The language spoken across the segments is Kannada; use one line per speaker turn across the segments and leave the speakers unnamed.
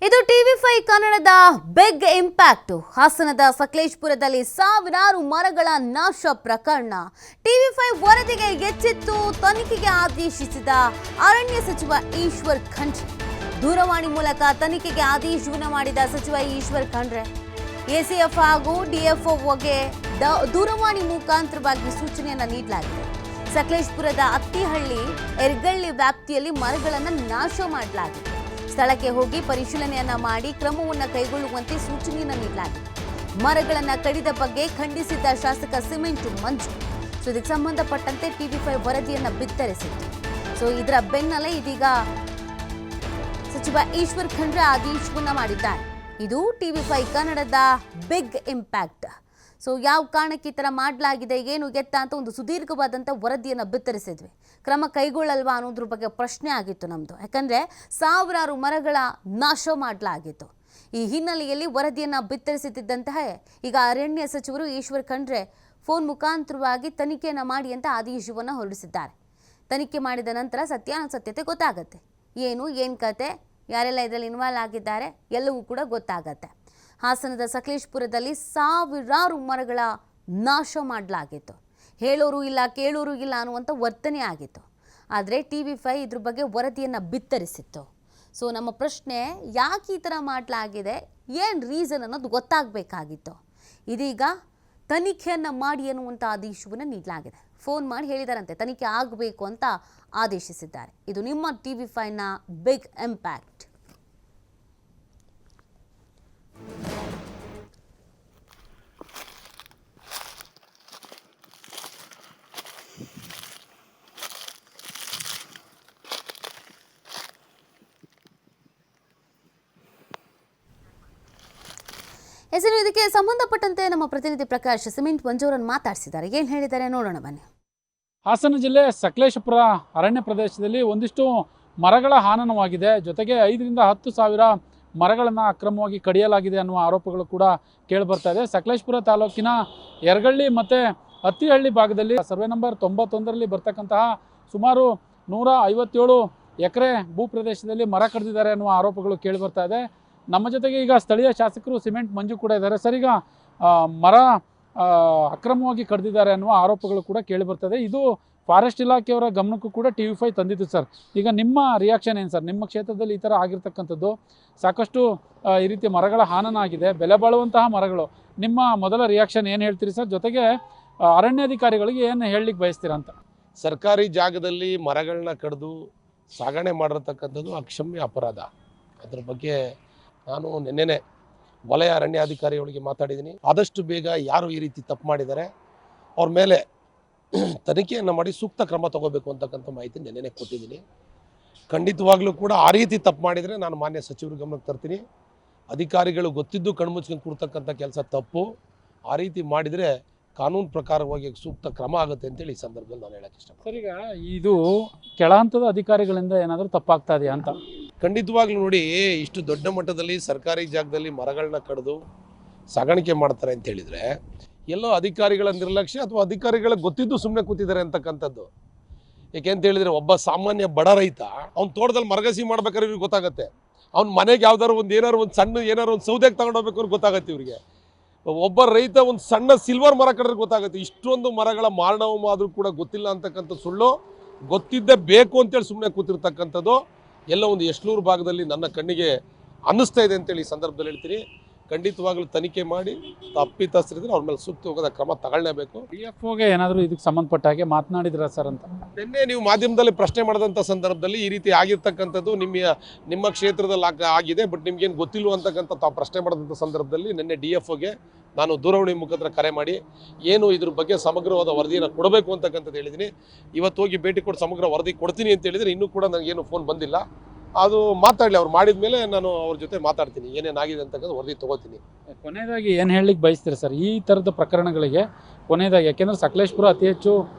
ಇದು ಟಿವಿ5 ಕನ್ನಡದ ಬಿಗ್ ಇಂಪ್ಯಾಕ್ಟ್. ಹಾಸನದ ಸಕಲೇಶಪುರದಲ್ಲಿ ಸಾವಿರಾರು ಮರಗಳ ನಾಶ ಪ್ರಕರಣ ಟಿವಿ5 ವರದಿಗೆ ಎಚ್ಚೆತ್ತು ತನಿಖೆಗೆ ಆದೇಶಿಸಿದ ಅರಣ್ಯ ಸಚಿವ ಈಶ್ವರ್ ಖಂಡ್ರೆ. ದೂರವಾಣಿ ಮೂಲಕ ತನಿಖೆಗೆ ಆದೇಶವನ್ನು ಮಾಡಿದ ಸಚಿವ ಈಶ್ವರ್ ಖಂಡ್ರೆ ಎಸಿಎಫ್ ಹಾಗೂ ಡಿಎಫ್ಒಗೆ ದೂರವಾಣಿ ಮುಖಾಂತರವಾಗಿ ಸೂಚನೆಯನ್ನು ನೀಡಲಾಗಿದೆ. ಸಕಲೇಶಪುರದ ಅತ್ತಿಹಳ್ಳಿ ಎರ್ಗಳ್ಳಿ ವ್ಯಾಪ್ತಿಯಲ್ಲಿ ಮರಗಳನ್ನು ನಾಶ ಮಾಡಲಾಗಿದೆ. ಸ್ಥಳಕ್ಕೆ ಹೋಗಿ ಪರಿಶೀಲನೆಯನ್ನ ಮಾಡಿ ಕ್ರಮವನ್ನು ಕೈಗೊಳ್ಳುವಂತೆ ಸೂಚನೆಯನ್ನು ನೀಡಲಾಗಿದೆ. ಮರಗಳನ್ನು ಕಡಿದ ಬಗ್ಗೆ ಖಂಡಿಸಿದ್ದ ಶಾಸಕ ಸಿಮೆಂಟ್ ಮಂಜು ಇದಕ್ಕೆ ಸಂಬಂಧಪಟ್ಟಂತೆ ಟಿವಿ5 ವರದಿಯನ್ನು ಬಿತ್ತರಿಸಿತ್ತು. ಇದರ ಬೆನ್ನಲ್ಲೇ ಇದೀಗ ಸಚಿವ ಈಶ್ವರ್ ಖಂಡ್ರೆ ಆದೇಶವನ್ನ ಮಾಡಿದ್ದಾರೆ. ಇದು ಟಿವಿ5 ಕನ್ನಡದ ಬಿಗ್ ಇಂಪ್ಯಾಕ್ಟ್. ಯಾವ ಕಾರಣಕ್ಕೆ ಈ ಥರ ಮಾಡಲಾಗಿದೆ, ಏನು ಎತ್ತ ಅಂತ ಒಂದು ಸುದೀರ್ಘವಾದಂಥ ವರದಿಯನ್ನು ಬಿತ್ತರಿಸಿದ್ವಿ. ಕ್ರಮ ಕೈಗೊಳ್ಳಲ್ವಾ ಅನ್ನೋದ್ರ ಬಗ್ಗೆ ಪ್ರಶ್ನೆ ಆಗಿತ್ತು ನಮ್ಮದು. ಯಾಕಂದರೆ ಸಾವಿರಾರು ಮರಗಳ ನಾಶ ಮಾಡಲಾಗಿತ್ತು. ಈ ಹಿನ್ನೆಲೆಯಲ್ಲಿ ವರದಿಯನ್ನು ಬಿತ್ತರಿಸುತ್ತಿದ್ದಂತಹ ಈಗ ಅರಣ್ಯ ಸಚಿವರು ಈಶ್ವರ್ ಖಂಡ್ರೆ ಫೋನ್ ಮುಖಾಂತರವಾಗಿ ತನಿಖೆಯನ್ನು ಮಾಡಿ ಅಂತ ಆದೇಶವನ್ನು ಹೊರಡಿಸಿದ್ದಾರೆ. ತನಿಖೆ ಮಾಡಿದ ನಂತರ ಸತ್ಯಾನಾಸತ್ಯತೆ ಗೊತ್ತಾಗುತ್ತೆ. ಏನು ಕತೆ, ಯಾರೆಲ್ಲ ಇದರಲ್ಲಿ ಇನ್ವಾಲ್ವ್ ಆಗಿದ್ದಾರೆ ಎಲ್ಲವೂ ಕೂಡ ಗೊತ್ತಾಗತ್ತೆ. ಹಾಸನದ ಸಕಲೇಶಪುರದಲ್ಲಿ ಸಾವಿರಾರು ಮರಗಳ ನಾಶ ಮಾಡಲಾಗಿತ್ತು. ಹೇಳೋರು ಇಲ್ಲ ಕೇಳೋರು ಇಲ್ಲ ಅನ್ನುವಂಥ ವರ್ತನೆ ಆಗಿತ್ತು. ಆದರೆ ಟಿವಿ5 ಇದ್ರ ಬಗ್ಗೆ ವರದಿಯನ್ನು ಬಿತ್ತರಿಸಿತ್ತು. ನಮ್ಮ ಪ್ರಶ್ನೆ, ಯಾಕೆ ಈ ಥರ ಮಾಡಲಾಗಿದೆ, ಏನು ರೀಸನ್ ಅನ್ನೋದು ಗೊತ್ತಾಗಬೇಕಾಗಿತ್ತು. ಇದೀಗ ತನಿಖೆಯನ್ನು ಮಾಡಿ ಅನ್ನುವಂಥ ಆದೇಶವನ್ನು ನೀಡಲಾಗಿದೆ. ಫೋನ್ ಮಾಡಿ ಹೇಳಿದಾರಂತೆ ತನಿಖೆ ಆಗಬೇಕು ಅಂತ ಆದೇಶಿಸಿದ್ದಾರೆ. ಇದು ನಿಮ್ಮ ಟಿವಿ5ನ ಬಿಗ್ ಇಂಪ್ಯಾಕ್ಟ್. ಇದಕ್ಕೆ ಸಂಬಂಧಪಟ್ಟಂತೆ ನಮ್ಮ ಪ್ರತಿನಿಧಿ ಪ್ರಕಾಶ್ ಸಿಮೆಂಟ್ ಮಂಜೂರನ್ನು ಮಾತಾಡಿಸಿದ್ದಾರೆ. ಏನು ಹೇಳಿದ್ದಾರೆ ನೋಡೋಣ ಬನ್ನಿ.
ಹಾಸನ ಜಿಲ್ಲೆ ಸಕಲೇಶಪುರ ಅರಣ್ಯ ಪ್ರದೇಶದಲ್ಲಿ ಒಂದಿಷ್ಟು ಮರಗಳ ಹಾನನವಾಗಿದೆ. ಜೊತೆಗೆ 5 ರಿಂದ 10 ಸಾವಿರ ಮರಗಳನ್ನು ಅಕ್ರಮವಾಗಿ ಕಡಿಯಲಾಗಿದೆ ಅನ್ನುವ ಆರೋಪಗಳು ಕೂಡ ಕೇಳಿಬರ್ತಾ ಇದೆ. ಸಕಲೇಶಪುರ ತಾಲೂಕಿನ ಯರಗಳ್ಳಿ ಮತ್ತು ಅತ್ತಿಹಳ್ಳಿ ಭಾಗದಲ್ಲಿ ಸರ್ವೆ ನಂಬರ್ 91ರಲ್ಲಿ ಬರ್ತಕ್ಕಂತಹ ಸುಮಾರು 157 ಎಕರೆ ಭೂ ಪ್ರದೇಶದಲ್ಲಿ ಮರ ಕಡಿದಿದ್ದಾರೆ ಅನ್ನುವ ಆರೋಪಗಳು ಕೇಳಿಬರ್ತಾ ಇದೆ. ನಮ್ಮ ಜೊತೆಗೆ ಈಗ ಸ್ಥಳೀಯ ಶಾಸಕರು ಸಿಮೆಂಟ್ ಮಂಜು ಕೂಡ ಇದ್ದಾರೆ. ಸರ್, ಈಗ ಮರ ಅಕ್ರಮವಾಗಿ ಕಡಿದಿದ್ದಾರೆ ಅನ್ನುವ ಆರೋಪಗಳು ಕೂಡ ಕೇಳಿಬರ್ತದೆ. ಇದು ಫಾರೆಸ್ಟ್ ಇಲಾಖೆಯವರ ಗಮನಕ್ಕೂ ಕೂಡ ಟಿವಿ5 ತಂದಿತ್ತು ಸರ್. ಈಗ ನಿಮ್ಮ ರಿಯಾಕ್ಷನ್ ಏನು ಸರ್? ನಿಮ್ಮ ಕ್ಷೇತ್ರದಲ್ಲಿ ಈ ಥರ ಆಗಿರ್ತಕ್ಕಂಥದ್ದು ಸಾಕಷ್ಟು ಈ ರೀತಿ ಮರಗಳ ಹಾನನ ಆಗಿದೆ, ಬೆಲೆ ಬಾಳುವಂತಹ ಮರಗಳು. ನಿಮ್ಮ ಮೊದಲ ರಿಯಾಕ್ಷನ್ ಏನು ಹೇಳ್ತೀರಿ ಸರ್? ಜೊತೆಗೆ ಅರಣ್ಯಾಧಿಕಾರಿಗಳಿಗೆ ಏನು ಹೇಳಲಿಕ್ಕೆ ಬಯಸ್ತೀರಾ ಅಂತ?
ಸರ್ಕಾರಿ ಜಾಗದಲ್ಲಿ ಮರಗಳನ್ನ ಕಡಿದು ಸಾಗಣೆ ಮಾಡಿರ್ತಕ್ಕಂಥದ್ದು ಅಕ್ಷಮ್ಯ ಅಪರಾಧ. ಅದ್ರ ಬಗ್ಗೆ ನಾನು ನಿನ್ನೆನೆ ವಲಯ ಅರಣ್ಯಾಧಿಕಾರಿಗಳಿಗೆ ಮಾತಾಡಿದ್ದೀನಿ. ಆದಷ್ಟು ಬೇಗ ಯಾರು ಈ ರೀತಿ ತಪ್ಪು ಮಾಡಿದ್ದಾರೆ ಅವ್ರ ಮೇಲೆ ತನಿಖೆಯನ್ನು ಮಾಡಿ ಸೂಕ್ತ ಕ್ರಮ ತಗೋಬೇಕು ಅಂತಕ್ಕಂಥ ಮಾಹಿತಿ ನಿನ್ನೆನೆ ಕೊಟ್ಟಿದ್ದೀನಿ. ಖಂಡಿತವಾಗ್ಲೂ ಕೂಡ ಆ ರೀತಿ ತಪ್ಪು ಮಾಡಿದರೆ ನಾನು ಮಾನ್ಯ ಸಚಿವರ ಗಮನಕ್ಕೆ ತರ್ತೀನಿ. ಅಧಿಕಾರಿಗಳು ಗೊತ್ತಿದ್ದು ಕಣ್ಮುಚ್ಕೊಂಡು ಕೂರ್ತಕ್ಕಂಥ ಕೆಲಸ ತಪ್ಪು. ಆ ರೀತಿ ಮಾಡಿದರೆ ಕಾನೂನು ಪ್ರಕಾರವಾಗಿ ಸೂಕ್ತ ಕ್ರಮ ಆಗುತ್ತೆ ಅಂತೇಳಿ ಈ ಸಂದರ್ಭದಲ್ಲಿ ನಾನು ಹೇಳಕ್ಕೆ ಇಷ್ಟಪಡ್ತೀನಿ.
ಸರ್, ಈಗ ಇದು ಕೆಳ ಹಂತದ ಅಧಿಕಾರಿಗಳಿಂದ ಏನಾದರೂ ತಪ್ಪಾಗ್ತಾ ಇದೆಯಾ ಅಂತ?
ಖಂಡಿತವಾಗ್ಲೂ ನೋಡಿ, ಇಷ್ಟು ದೊಡ್ಡ ಮಟ್ಟದಲ್ಲಿ ಸರ್ಕಾರಿ ಜಾಗದಲ್ಲಿ ಮರಗಳನ್ನ ಕಡಿದು ಸಾಗಾಣಿಕೆ ಮಾಡ್ತಾರೆ ಅಂತ ಹೇಳಿದರೆ ಎಲ್ಲೋ ಅಧಿಕಾರಿಗಳ ನಿರ್ಲಕ್ಷ್ಯ ಅಥವಾ ಅಧಿಕಾರಿಗಳ ಗೊತ್ತಿದ್ದು ಸುಮ್ಮನೆ ಕೂತಿದ್ದಾರೆ ಅಂತಕ್ಕಂಥದ್ದು. ಏಕೆಂತ ಹೇಳಿದರೆ ಒಬ್ಬ ಸಾಮಾನ್ಯ ಬಡ ರೈತ ಅವ್ನ ತೋಟದಲ್ಲಿ ಮರಗಸಿ ಮಾಡ್ಬೇಕಾದ್ರೆ ಇವ್ರಿಗೆ ಗೊತ್ತಾಗುತ್ತೆ. ಅವ್ನ ಮನೆಗೆ ಯಾವ್ದಾದ್ರು ಒಂದು ಸಣ್ಣ ಒಂದು ಸೌದೆಗೆ ತಗೊಂಡೋಗ್ಬೇಕು ಅವ್ರಿಗೆ ಗೊತ್ತಾಗುತ್ತೆ. ಇವ್ರಿಗೆ ಒಬ್ಬ ರೈತ ಒಂದು ಸಣ್ಣ ಸಿಲ್ವರ್ ಮರ ಕಡಿದ್ರೆ ಗೊತ್ತಾಗುತ್ತೆ. ಇಷ್ಟೊಂದು ಮರಗಳ ಮಾರಣವ ಆದರೂ ಕೂಡ ಗೊತ್ತಿಲ್ಲ ಅಂತಕ್ಕಂಥ ಸುಳ್ಳು, ಗೊತ್ತಿದ್ದೇ ಬೇಕು ಅಂತೇಳಿ ಸುಮ್ಮನೆ ಕೂತಿರ್ತಕ್ಕಂಥದ್ದು ಎಲ್ಲ ಒಂದು ಯಶ್ಲೂರು ಭಾಗದಲ್ಲಿ ನನ್ನ ಕಣ್ಣಿಗೆ ಅನ್ನಿಸ್ತಾ ಇದೆ ಅಂತೇಳಿ ಈ ಸಂದರ್ಭದಲ್ಲಿ ಹೇಳ್ತೀನಿ. ಖಂಡಿತವಾಗ್ಲೂ ತನಿಖೆ ಮಾಡಿ ತಪ್ಪಿತಸ್ಥರಿದ್ರೆ ಅವ್ರ ಮೇಲೆ ಸೂಕ್ತವಾದ ಕ್ರಮ ತಗೊಳ್ಳೇಬೇಕು.
ಡಿಎಫ್ಒಗೆ ಏನಾದರೂ ಇದಕ್ಕೆ ಸಂಬಂಧಪಟ್ಟ ಹಾಗೆ ಮಾತನಾಡಿದ್ರ ಸರ್ ಅಂತ?
ನಿನ್ನೆ ನೀವು ಮಾಧ್ಯಮದಲ್ಲಿ ಪ್ರಶ್ನೆ ಮಾಡಿದಂಥ ಸಂದರ್ಭದಲ್ಲಿ ಈ ರೀತಿ ಆಗಿರ್ತಕ್ಕಂಥದ್ದು ನಿಮ್ಮ ಕ್ಷೇತ್ರದಲ್ಲಿ ಆಗಿದೆ, ಬಟ್ ನಿಮ್ಗೇನು ಗೊತ್ತಿಲ್ವ ಅಂತಕ್ಕಂಥ ತಾವು ಪ್ರಶ್ನೆ ಮಾಡಿದಂಥ ಸಂದರ್ಭದಲ್ಲಿ ನಿನ್ನೆ ಡಿಎಫ್ಒಗೆ ನಾನು ದೂರವಾಣಿ ಮುಖಾಂತರ ಕರೆ ಮಾಡಿ ಏನು ಇದ್ರ ಬಗ್ಗೆ ಸಮಗ್ರವಾದ ವರದಿಯನ್ನು ಕೊಡಬೇಕು ಅಂತಕ್ಕಂಥದ್ದು ಹೇಳಿದ್ದೀನಿ. ಇವತ್ತು ಹೋಗಿ ಭೇಟಿ ಕೊಟ್ಟು ಸಮಗ್ರ ವರದಿ ಕೊಡ್ತೀನಿ ಅಂತ ಹೇಳಿದರೆ ಇನ್ನೂ ಕೂಡ ನನಗೇನು ಫೋನ್ ಬಂದಿಲ್ಲ. ಅದು ಮಾತಾಡಲಿ, ಅವ್ರು ಮಾಡಿದ ಮೇಲೆ ನಾನು ಅವ್ರ ಜೊತೆ ಮಾತಾಡ್ತೀನಿ, ಏನೇನಾಗಿದೆ ಅಂತಕ್ಕಂಥ ವರದಿ ತೊಗೋತೀನಿ.
ಕೊನೆಯದಾಗಿ ಏನು ಹೇಳಲಿಕ್ಕೆ ಬಯಸ್ತೀರಿ ಸರ್ ಈ ಥರದ ಪ್ರಕರಣಗಳಿಗೆ? ಕೊನೆಯದಾಗಿ, ಯಾಕೆಂದರೆ ಸಕಲೇಶಪುರ ಅತಿ ಹೆಚ್ಚು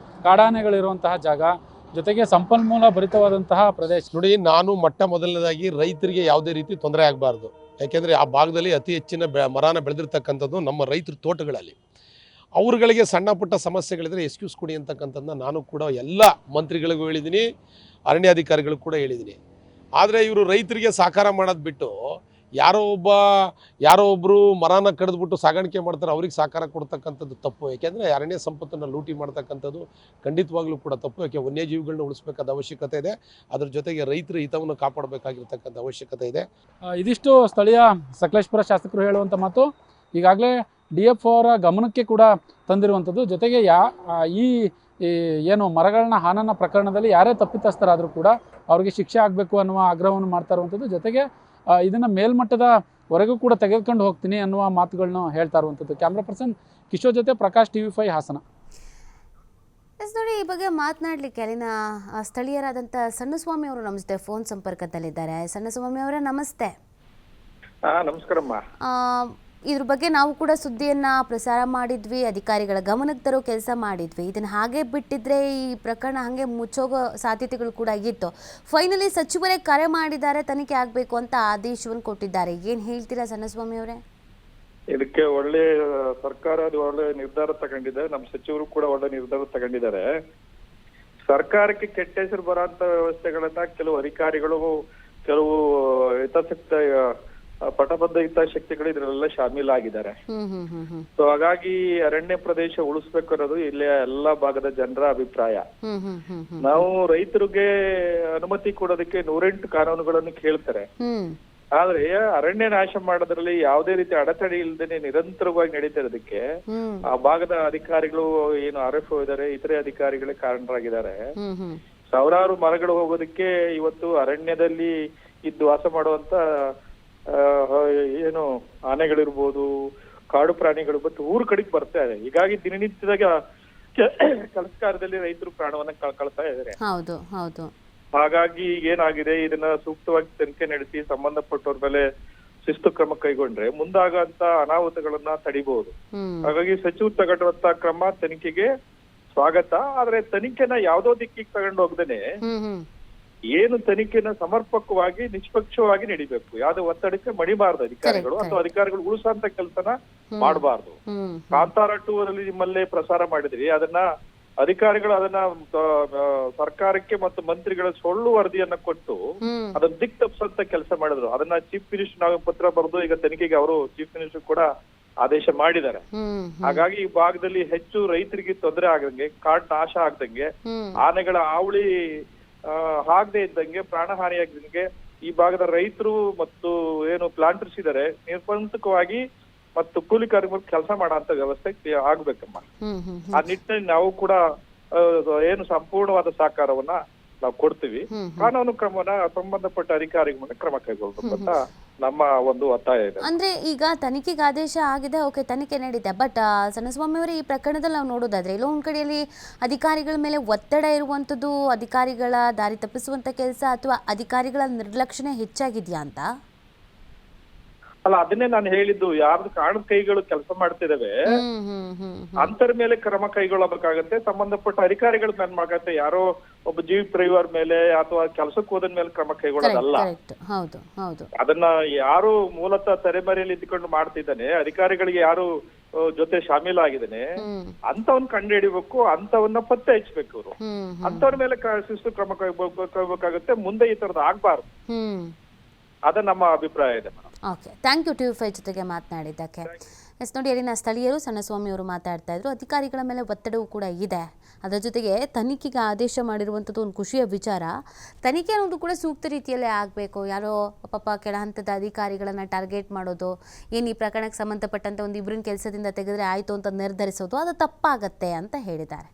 ಕಾಡಾನೆಗಳಿರುವಂತಹ ಜಾಗ, ಜೊತೆಗೆ ಸಂಪನ್ಮೂಲ ಭರಿತವಾದಂತಹ ಪ್ರದೇಶ.
ನೋಡಿ, ನಾನು ಮೊದಲನೇದಾಗಿ ರೈತರಿಗೆ ಯಾವುದೇ ರೀತಿ ತೊಂದರೆ ಆಗಬಾರ್ದು. ಯಾಕೆಂದರೆ ಆ ಭಾಗದಲ್ಲಿ ಅತಿ ಹೆಚ್ಚಿನ ಮರನ ಬೆಳೆದಿರ್ತಕ್ಕಂಥದ್ದು ನಮ್ಮ ರೈತರ ತೋಟಗಳಲ್ಲಿ. ಅವ್ರುಗಳಿಗೆ ಸಣ್ಣ ಪುಟ್ಟ ಸಮಸ್ಯೆಗಳಿದ್ರೆ ಎಕ್ಸ್ಕ್ಯೂಸ್ ಕೊಡಿ ಅಂತಕ್ಕಂಥದ್ದನ್ನ ನಾನು ಕೂಡ ಎಲ್ಲ ಮಂತ್ರಿಗಳಿಗೂ ಹೇಳಿದ್ದೀನಿ, ಅರಣ್ಯಾಧಿಕಾರಿಗಳು ಕೂಡ ಹೇಳಿದ್ದೀನಿ. ಆದರೆ ಇವರು ರೈತರಿಗೆ ಸಾಕಾರ ಮಾಡೋದು ಬಿಟ್ಟು ಯಾರೋ ಒಬ್ಬರು ಮರನ ಕಡಿದ್ಬಿಟ್ಟು ಸಾಗಾಣಿಕೆ ಮಾಡ್ತಾರೆ, ಅವ್ರಿಗೆ ಸಹಕಾರ ಕೊಡ್ತಕ್ಕಂಥದ್ದು ತಪ್ಪು. ಯಾಕೆಂದರೆ ಅರಣ್ಯ ಸಂಪತ್ತನ್ನು ಲೂಟಿ ಮಾಡ್ತಕ್ಕಂಥದ್ದು ಖಂಡಿತವಾಗ್ಲೂ ಕೂಡ ತಪ್ಪು. ಯಾಕೆ ವನ್ಯಜೀವಿಗಳನ್ನ ಉಳಿಸ್ಬೇಕಾದ ಅವಶ್ಯಕತೆ ಇದೆ, ಅದ್ರ ಜೊತೆಗೆ ರೈತರ ಹಿತವನ್ನು ಕಾಪಾಡಬೇಕಾಗಿರ್ತಕ್ಕಂಥ ಅವಶ್ಯಕತೆ ಇದೆ.
ಇದಿಷ್ಟು ಸ್ಥಳೀಯ ಸಕಲೇಶಪುರ ಶಾಸಕರು ಹೇಳುವಂಥ ಮಾತು. ಈಗಾಗಲೇ DF ಅವರ ಗಮನಕ್ಕೆ ಕೂಡ ತಂದಿರುವಂಥದ್ದು. ಜೊತೆಗೆ ಈ ಏನು ಮರಗಳನ್ನ ಹಾನನ ಪ್ರಕರಣದಲ್ಲಿ ಯಾರೇ ತಪ್ಪಿತಸ್ಥರಾದರೂ ಕೂಡ ಅವರಿಗೆ ಶಿಕ್ಷೆ ಆಗಬೇಕು ಅನ್ನುವ ಆಗ್ರಹವನ್ನು ಮಾಡ್ತಾ ಇರುವಂಥದ್ದು. ಜೊತೆಗೆ ಇದನ್ನು ಮೇಲ್ಮಟ್ಟದವರೆಗೂ ಕೂಡ ತೆಗೆದುಕೊಂಡು ಹೋಗ್ತೀನಿ ಅನ್ನುವ ಮಾತುಗಳನ್ನ ಹೇಳ್ತಾ ಇರುವಂಥದ್ದು. ಕ್ಯಾಮ್ರಾ ಪರ್ಸನ್ ಕಿಶೋರ್ ಜೊತೆ ಪ್ರಕಾಶ್, TV5 ಹಾಸನ.
ನೋಡಿ, ಈ ಬಗ್ಗೆ ಮಾತನಾಡಲಿಕ್ಕೆ ಅಲ್ಲಿನ ಸ್ಥಳೀಯರಾದಂಥ ಸಣ್ಣಸ್ವಾಮಿ ಅವರು ನಮ್ಮ ಜೊತೆ ಫೋನ್ ಸಂಪರ್ಕದಲ್ಲಿದ್ದಾರೆ. ಸಣ್ಣಸ್ವಾಮಿ ಅವರೇ, ನಮಸ್ತೆ.
ನಮಸ್ಕಾರಮ್ಮ.
ಇದ್ರ ಬಗ್ಗೆ ನಾವು ಕೂಡ ಸುದ್ದಿಯನ್ನ ಪ್ರಸಾರ ಮಾಡಿದ್ವಿ, ಅಧಿಕಾರಿಗಳ ಗಮನಕ್ಕೆ ತರೋ ಕೆಲಸ ಮಾಡಿದ್ವಿ. ಇದನ್ನ ಹಾಗೆ ಬಿಟ್ಟಿದ್ರೆ ಈ ಪ್ರಕರಣ ಹಾಗೆ ಮುಚ್ಚೋಗೋ ಸಾಧ್ಯತೆಗಳು ಕೂಡ ಇತ್ತು. ಫೈನಲಿ ಸಚಿವರೇ ಕರೆ ಮಾಡಿದ್ದಾರೆ, ತನಿಖೆ ಆಗಬೇಕು ಅಂತ ಆದೇಶವನ್ನು ಕೊಟ್ಟಿದ್ದಾರೆ. ಏನು ಹೇಳ್ತೀರಾ ಸಣ್ಣಸ್ವಾಮಿ ಅವರೇ?
ಇದಕ್ಕೆ ಒಳ್ಳೆ ಸರ್ಕಾರ ಒಳ್ಳೆ ನಿರ್ಧಾರ ತಗೊಂಡಿದೆ. ನಮ್ಮ ಸಚಿವರು ಕೂಡ ಒಳ್ಳೆ ನಿರ್ಧಾರ ತಗೊಂಡಿದ್ದಾರೆ. ಸರ್ಕಾರಕ್ಕೆ ಕೆಟ್ಟ ಹೆಸರು ಬರೋಂತ ವ್ಯವಸ್ಥೆಗಳನ್ನ ಕೆಲವು ಅಧಿಕಾರಿಗಳು, ಕೆಲವು ಹಿತಾಸಕ್ತ ಪಟಬದ್ಧ ಹಿತಾಸಕ್ತಿಗಳು ಇದರಲ್ಲೆಲ್ಲ ಶಾಮೀಲಾಗಿದ್ದಾರೆ. ಸೊ ಹಾಗಾಗಿ ಅರಣ್ಯ ಪ್ರದೇಶ ಉಳಿಸ್ಬೇಕು ಅನ್ನೋದು ಇಲ್ಲಿ ಎಲ್ಲಾ ಭಾಗದ ಜನರ ಅಭಿಪ್ರಾಯ. ನಾವು ರೈತರಿಗೆ ಅನುಮತಿ ಕೊಡೋದಕ್ಕೆ 108 ಕಾನೂನುಗಳನ್ನು ಕೇಳ್ತಾರೆ. ಆದ್ರೆ ಅರಣ್ಯ ನಾಶ ಮಾಡೋದ್ರಲ್ಲಿ ಯಾವುದೇ ರೀತಿ ಅಡೆತಡೆ ಇಲ್ಲದೇನೆ ನಿರಂತರವಾಗಿ ನಡೀತಿರೋದಕ್ಕೆ ಆ ಭಾಗದ ಅಧಿಕಾರಿಗಳು, ಏನು RFO ಇದಾರೆ, ಇತರೆ ಅಧಿಕಾರಿಗಳೇ ಕಾರಣರಾಗಿದ್ದಾರೆ. ಸಾವಿರಾರು ಮರಗಳು ಹೋಗೋದಕ್ಕೆ ಇವತ್ತು ಅರಣ್ಯದಲ್ಲಿ ಇದ್ದು ವಾಸ ಮಾಡುವಂತ ಏನು ಆನೆಗಳಿರ್ಬೋದು, ಕಾಡು ಪ್ರಾಣಿಗಳು ಬಟ್ ಊರು ಕಡೆಗೆ ಬರ್ತಾ ಇದೆ. ಹೀಗಾಗಿ ದಿನನಿತ್ಯದಾಗ ಕೆಲಸ ಕಾರ್ಯದಲ್ಲಿ ರೈತರು ಪ್ರಾಣವನ್ನ ಕಳ್ಕೊಳ್ತಾ ಇದ್ದಾರೆ.
ಹೌದು ಹೌದು.
ಹಾಗಾಗಿ ಏನಾಗಿದೆ, ಇದನ್ನ ಸೂಕ್ತವಾಗಿ ತನಿಖೆ ನಡೆಸಿ ಸಂಬಂಧಪಟ್ಟವ್ರ ಮೇಲೆ ಶಿಸ್ತು ಕ್ರಮ ಕೈಗೊಂಡ್ರೆ ಮುಂದಾಗಂತ ಅನಾಹುತಗಳನ್ನ ತಡಿಬಹುದು. ಹಾಗಾಗಿ ಸಚಿವರು ತಗೊಂಡಿರುವಂತ ಕ್ರಮ ತನಿಖೆಗೆ ಸ್ವಾಗತ. ಆದ್ರೆ ತನಿಖೆನ ಯಾವ್ದೋ ದಿಕ್ಕಿಗೆ ತಗೊಂಡು ಹೋಗ್ದೇನೆ ಏನು ತನಿಖೆನ ಸಮರ್ಪಕವಾಗಿ ನಿಷ್ಪಕ್ಷವಾಗಿ ನಡಿಬೇಕು. ಯಾವ್ದೋ ಒತ್ತಡಕ್ಕೆ ಮಣಿಬಾರ್ದು ಅಧಿಕಾರಿಗಳು, ಅಥವಾ ಅಧಿಕಾರಿಗಳು ಉಳಿಸಂತ ಕೆಲಸನ ಮಾಡಬಾರ್ದು. ಕಾಂತಾರ 2 ಅಲ್ಲಿ ನಿಮ್ಮಲ್ಲೇ ಪ್ರಸಾರ ಮಾಡಿದ್ರಿ, ಅದನ್ನ ಅಧಿಕಾರಿಗಳು ಅದನ್ನ ಸರ್ಕಾರಕ್ಕೆ ಮತ್ತು ಮಂತ್ರಿಗಳ ಸುಳ್ಳು ವರದಿಯನ್ನ ಕೊಟ್ಟು ಅದನ್ನ ದಿಕ್ ತಪ್ಪಿಸಂತ ಕೆಲಸ ಮಾಡಿದ್ರು. ಅದನ್ನ ಚೀಫ್ ಮಿನಿಸ್ಟರ್ ನಾವು ಪತ್ರ ಬರೆದು ಈಗ ತನಿಖೆಗೆ ಅವರು ಚೀಫ್ ಮಿನಿಸ್ಟರ್ ಕೂಡ ಆದೇಶ ಮಾಡಿದ್ದಾರೆ. ಹಾಗಾಗಿ ಈ ಭಾಗದಲ್ಲಿ ಹೆಚ್ಚು ರೈತರಿಗೆ ತೊಂದರೆ ಆಗದಂಗೆ, ಕಾಡು ನಾಶ ಆಗ್ದಂಗೆ, ಆನೆಗಳ ಹಾವಳಿ ಆಗದೆ ಇದ್ದಂಗೆ, ಪ್ರಾಣಹಾನಿಯಾಗಿದ್ದಂಗೆ ಈ ಭಾಗದ ರೈತರು ಮತ್ತು ಏನು ಪ್ಲಾಂಟರ್ಸ್ ಇದಾರೆ ನಿರ್ಬಂಧಕವಾಗಿ ಮತ್ತು ಕೂಲಿ ಕಾರ್ಮಿಕರು ಕೆಲಸ ಮಾಡೋ ವ್ಯವಸ್ಥೆ ಆಗ್ಬೇಕಮ್ಮ. ಆ ನಿಟ್ಟಿನಲ್ಲಿ ನಾವು ಕೂಡ ಏನು ಸಂಪೂರ್ಣವಾದ ಸಹಕಾರವನ್ನ ನಾವು ಕೊಡ್ತೀವಿ. ಕಾನೂನು ಕ್ರಮವನ್ನ ಸಂಬಂಧಪಟ್ಟ ಅಧಿಕಾರಿಗಳ ಕ್ರಮ ಕೈಗೊಳ್ಬೇಕು ಅಂತ ನಮ್ಮ ಒಂದು ಒತ್ತಾಯ ಇದೆ.
ಅಂದ್ರೆ ಈಗ ತನಿಖೆಗೆ ಆದೇಶ ಆಗಿದೆ, ಓಕೆ, ತನಿಖೆ ನಡೀತೆ. ಬಟ್ ಸಣ್ಣಸ್ವಾಮಿ ಅವರೇ, ಈ ಪ್ರಕರಣದಲ್ಲಿ ನಾವು ನೋಡೋದಾದ್ರೆ ಎಲ್ಲೋ ಒಂದ್ ಕಡೆಯಲ್ಲಿ ಅಧಿಕಾರಿಗಳ ಮೇಲೆ ಒತ್ತಡ ಇರುವಂತದ್ದು, ಅಧಿಕಾರಿಗಳ ದಾರಿ ತಪ್ಪಿಸುವಂತ ಕೆಲಸ ಅಥವಾ ಅಧಿಕಾರಿಗಳ ನಿರ್ಲಕ್ಷ್ಯನೇ ಹೆಚ್ಚಾಗಿದ್ಯಾ ಅಂತ?
ಅಲ್ಲ, ಅದನ್ನೇ ನಾನು ಹೇಳಿದ್ದು. ಯಾರ್ದು ಕಾಣದ ಕೈಗಳು ಕೆಲಸ ಮಾಡ್ತಿದಾವೆ ಅಂತರ ಮೇಲೆ ಕ್ರಮ ಕೈಗೊಳ್ಳಬೇಕಾಗತ್ತೆ. ಸಂಬಂಧಪಟ್ಟ ಅಧಿಕಾರಿಗಳ ಮೇಲೆ ಮಾಡತ್ತೆ. ಯಾರೋ ಒಬ್ಬ ಜೀವಿ ಪರಿವಾರ ಮೇಲೆ ಅಥವಾ ಕೆಲಸಕ್ಕೆ ಹೋದ ಮೇಲೆ ಕ್ರಮ ಕೈಗೊಳ್ಳೋದಲ್ಲ. ಅದನ್ನ ಯಾರು ಮೂಲತಃ ತೆರೆಮರೆಯಲ್ಲಿ ಇದ್ಕೊಂಡು ಮಾಡ್ತಿದ್ದಾನೆ, ಅಧಿಕಾರಿಗಳಿಗೆ ಯಾರು ಜೊತೆ ಶಾಮೀಲಾಗಿದ್ದಾನೆ ಅಂತವನ್ನ ಕಂಡು ಹಿಡಿಬೇಕು, ಅಂತವನ್ನ ಪತ್ತೆ ಹಚ್ಚಬೇಕು. ಅವರು ಅಂತವ್ರ ಮೇಲೆ ಶಿಸ್ತು ಕ್ರಮ ಕೈಗೊಳ್ಳಬೇಕಾಗತ್ತೆ. ಮುಂದೆ ಈ ತರದ್ ಆಗ್ಬಾರ್ದು. ಅದ ನಮ್ಮ ಅಭಿಪ್ರಾಯ ಇದೆ.
ಓಕೆ, ಥ್ಯಾಂಕ್ ಯು TV5 ಜೊತೆಗೆ ಮಾತನಾಡಿದ್ದಕ್ಕೆ. ಎಸ್, ನೋಡಿ, ಅಲ್ಲಿನ ಸ್ಥಳೀಯರು ಸಣ್ಣಸ್ವಾಮಿ ಅವರು ಮಾತಾಡ್ತಾ ಇದ್ರು. ಅಧಿಕಾರಿಗಳ ಮೇಲೆ ಒತ್ತಡವೂ ಕೂಡ ಇದೆ. ಅದರ ಜೊತೆಗೆ ತನಿಖೆಗೆ ಆದೇಶ ಮಾಡಿರುವಂಥದ್ದು ಒಂದು ಖುಷಿಯ ವಿಚಾರ. ತನಿಖೆ ಅನ್ನೋದು ಕೂಡ ಸೂಕ್ತ ರೀತಿಯಲ್ಲೇ ಆಗಬೇಕು. ಯಾರೋ ಪಾಪ ಕೆಳ ಹಂತದ ಅಧಿಕಾರಿಗಳನ್ನು ಟಾರ್ಗೆಟ್ ಮಾಡೋದು, ಏನು ಈ ಪ್ರಕರಣಕ್ಕೆ ಸಂಬಂಧಪಟ್ಟಂತೆ ಒಂದು ಇಬ್ಬರನ್ನ ಕೆಲಸದಿಂದ ತೆಗೆದ್ರೆ ಆಯಿತು ಅಂತ ನಿರ್ಧರಿಸೋದು, ಅದು ತಪ್ಪಾಗತ್ತೆ ಅಂತ ಹೇಳಿದ್ದಾರೆ.